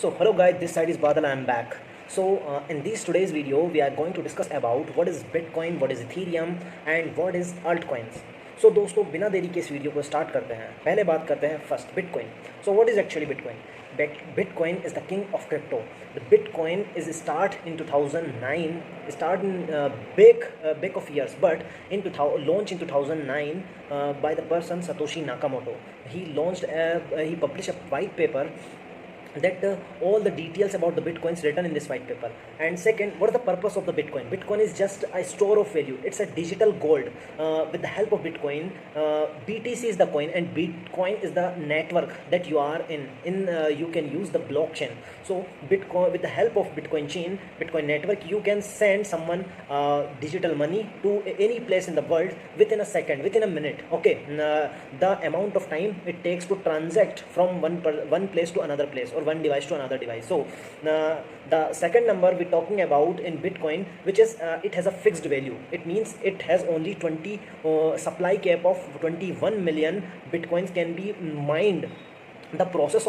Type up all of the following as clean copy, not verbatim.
So hello guys, this side is Badal. I'm back. In this today's video, we are going to discuss about what is Bitcoin, what is Ethereum and what is altcoins. So दोस्तों बिना देरी के इस video को start करते हैं. पहले बात करते हैं first bitcoin. So what is actually Bitcoin? Bitcoin is the king of crypto. The Bitcoin is start in 2009, start in big of years, but launch in 2009 by the person Satoshi Nakamoto. He published a white paper that all the details about the bitcoins written in this white paper. And second, what is the purpose of the bitcoin is just a store of value. It's a digital gold. With the help of bitcoin, BTC is the coin and bitcoin is the network that you are in you can use the blockchain. So bitcoin, with the help of bitcoin network, you can send someone digital money to any place in the world within a second, within a minute. Okay, the amount of time it takes to transact from one place to another place, or one device to another device. So the second number we're talking about in Bitcoin, which is it has a fixed value. It means it has only 20 supply cap of 21 million Bitcoins can be mined. The process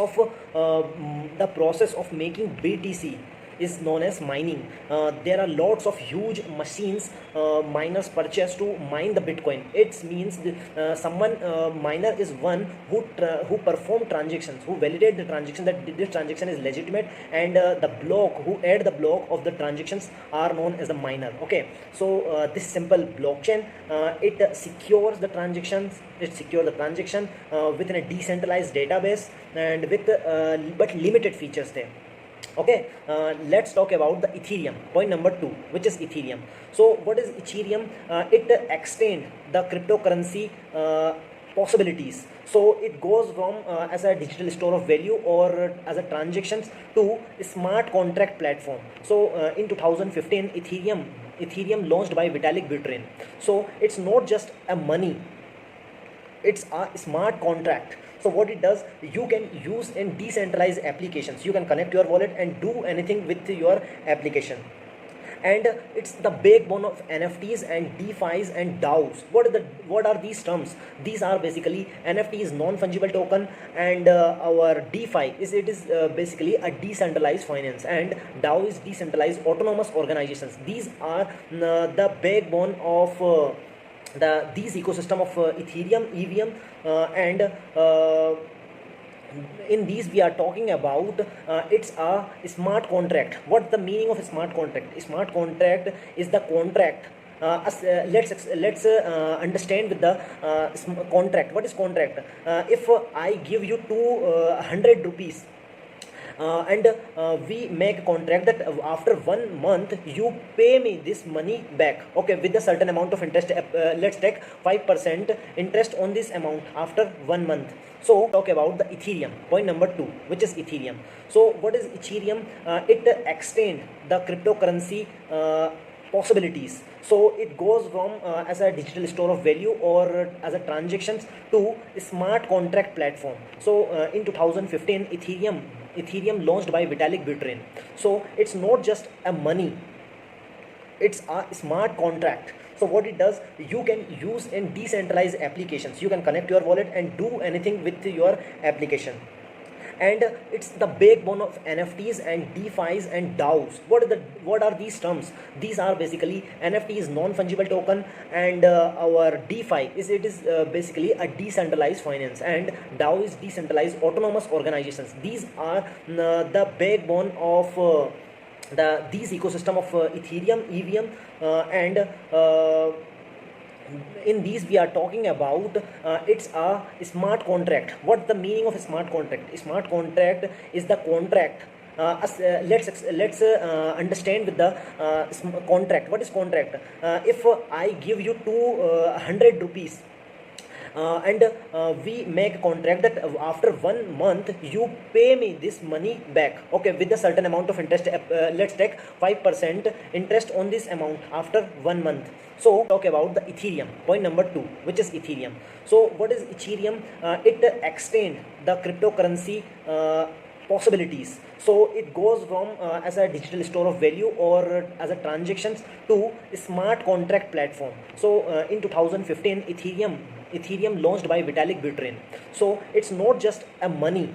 of making BTC is known as mining. There are lots of huge machines miners purchase to mine the Bitcoin. It means someone miner is one who perform transactions, who validate the transaction that this transaction is legitimate, and the block who add the block of the transactions are known as the miner. Okay, so this simple blockchain it secures the transactions. It secures the transaction within a decentralized database and with but limited features there. Okay, let's talk about the Ethereum, point number 2, which is Ethereum. So what is Ethereum? It extend the cryptocurrency possibilities. So it goes from as a digital store of value or as a transactions to a smart contract platform. So in 2015, Ethereum launched by Vitalik Buterin. So it's not just a money, it's a smart contract. So what it does, you can use in decentralized applications. You can connect your wallet and do anything with your application. And it's the backbone of NFTs and DeFi's and DAOs. What are these terms? These are basically NFT is non-fungible token, and our DeFi is basically a decentralized finance, and DAO is decentralized autonomous organizations. These are the backbone of these ecosystem of Ethereum, EVM, and in these we are talking about it's a smart contract. What the meaning of a smart contract? A smart contract is the contract. Let's understand with the contract. What is contract? If I give you 200 rupees, and we make a contract that after 1 month you pay me this money back, okay, with a certain amount of interest. Let's take 5% interest on this amount after 1 month. So talk about the Ethereum, point number 2, which is Ethereum. So what is Ethereum? It extend the cryptocurrency possibilities. So it goes from as a digital store of value or as a transactions to a smart contract platform. So in 2015, Ethereum launched by Vitalik Buterin. So it's not just a money, it's a smart contract. So what it does, you can use in decentralized applications. You can connect your wallet and do anything with your application. And it's the backbone of NFTs and DeFi's and DAOs. What are these terms? These are basically NFT is non-fungible token, and our DeFi is basically a decentralized finance, and DAO is decentralized autonomous organizations. These are the backbone of these ecosystem of Ethereum, EVM, and in these we are talking about it's a smart contract. What the meaning of a smart contract? A smart contract is the contract. Let's understand with the contract. What is contract? If I give you 200 rupees, and we make a contract that after 1 month you pay me this money back, okay, with a certain amount of interest. Let's take 5% interest on this amount after 1 month. So talk about the Ethereum, point number 2, which is Ethereum. So what is Ethereum? It extend the cryptocurrency possibilities. So it goes from as a digital store of value or as a transactions to a smart contract platform. So in 2015, Ethereum launched by Vitalik Buterin. So it's not just a money,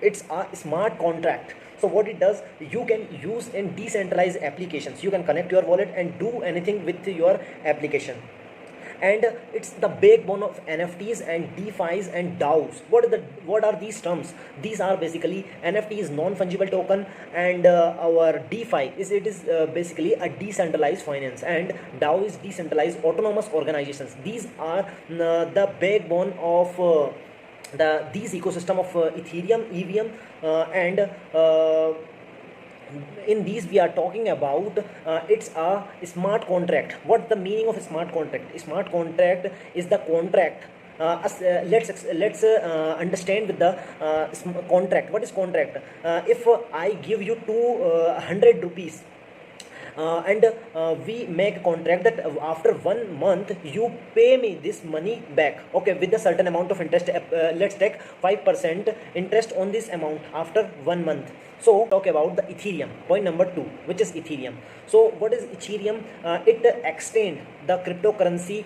It's a smart contract. So what it does, you can use in decentralized applications. You can connect your wallet and do anything with your application. And it's the backbone of NFTs and DeFi's and DAOs. What are these terms? These are basically NFT is non-fungible token, and our DeFi is basically a decentralized finance, and DAO is decentralized autonomous organizations. These are the backbone of these ecosystem of Ethereum, EVM, and in these we are talking about it's a smart contract. What's the meaning of a smart contract? A smart contract is the contract. Let's understand with the contract. What is contract? If I give you 200 rupees, and we make a contract that after 1 month you pay me this money back, okay, with a certain amount of interest. Let's take 5% interest on this amount after 1 month. So talk about the Ethereum, point number 2, which is Ethereum. So what is Ethereum? It extend the cryptocurrency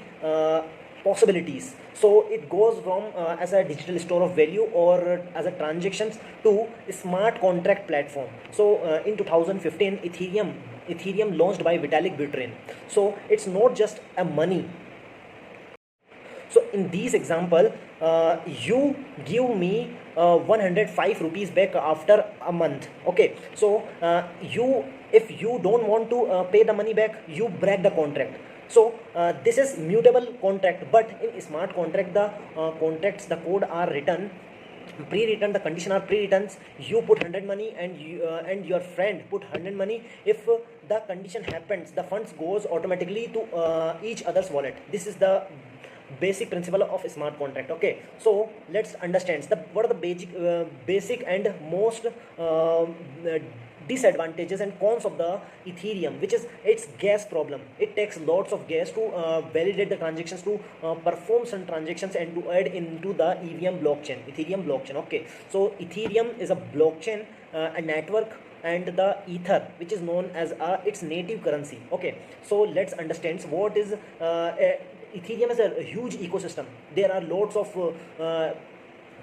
possibilities. So it goes from as a digital store of value or as a transactions to a smart contract platform. So in 2015 Ethereum launched by Vitalik Buterin. So it's not just a money. So in this example, you give me 105 rupees back after a month. Okay, so if you don't want to pay the money back, you break the contract. So this is mutable contract, but in smart contract the contracts, the code are written pre-written, the condition are pre-written. You put 100 money and your friend put 100 money. If the condition happens, the funds goes automatically to each other's wallet. This is the basic principle of a smart contract. Okay, so let's understand what are the basic and most disadvantages and cons of the Ethereum, which is its gas problem. It takes lots of gas to validate the transactions, to perform some transactions, and to add into the EVM blockchain, Ethereum blockchain. Okay, so Ethereum is a blockchain, a network, and the Ether, which is known as its native currency. Okay, so let's understand what is Ethereum is a huge ecosystem. There are lots of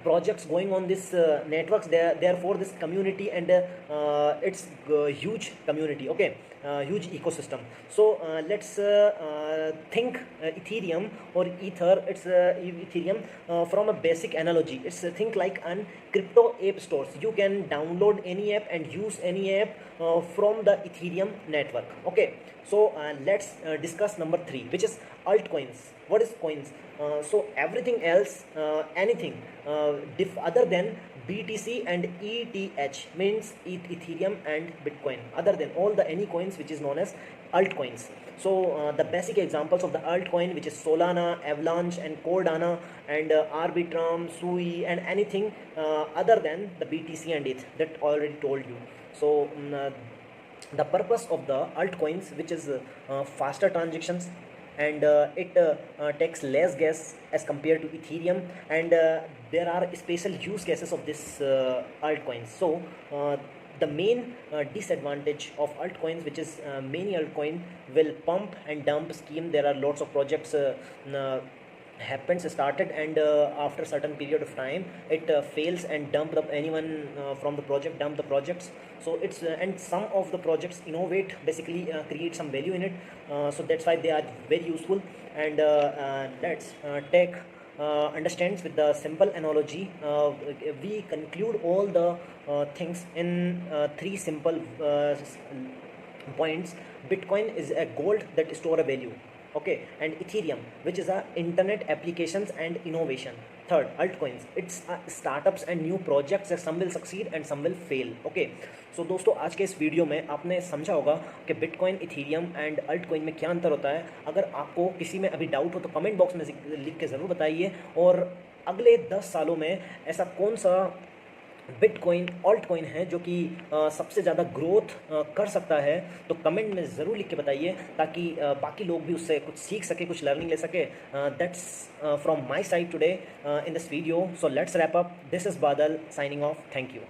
projects going on this networks. Therefore this community, and it's huge community. Okay, huge ecosystem. So let's think Ethereum or Ether. It's Ethereum from a basic analogy. It's think like an crypto app stores. You can download any app and use any app from the Ethereum network. Okay, so let's discuss number 3, which is altcoins. What is coins? So everything else, anything other than BTC and ETH, means Ethereum and Bitcoin, other than all the any coins which is known as altcoins. So the basic examples of the altcoin, which is Solana, Avalanche, and Cardano, and Arbitrum, Sui, and anything other than the BTC and ETH that already told you. So the purpose of the altcoins, which is faster transactions, and it takes less gas as compared to Ethereum, and there are special use cases of this altcoins. So the main disadvantage of altcoins, which is many altcoin will pump and dump scheme. There are lots of projects happens started, and after a certain period of time it fails and dump anyone from the project dump the projects. So it's and some of the projects innovate, basically create some value in it, so that's why they are very useful. And let's take understands with the simple analogy. We conclude all the things in 3 simple points. Bitcoin is a gold that store a value. Okay, and Ethereum, which is a internet applications and innovation. Third, altcoins, it's startups and new projects. Some will succeed and some will fail. Okay, so दोस्तों आज के इस video में आपने समझा होगा कि bitcoin, Ethereum and altcoin में क्या अंतर होता है. अगर आपको किसी में अभी डाउट हो तो कमेंट बॉक्स में लिख के ज़रूर बताइए. और अगले 10 सालों में ऐसा कौन सा बिटकॉइन, ऑल्टकॉइन है जो कि सबसे ज़्यादा ग्रोथ कर सकता है, तो कमेंट में ज़रूर लिख के बताइए, ताकि बाकी लोग भी उससे कुछ सीख सके, कुछ लर्निंग ले सके. That's from my side today in this video. So let's wrap up. This is बादल साइनिंग ऑफ. Thank you.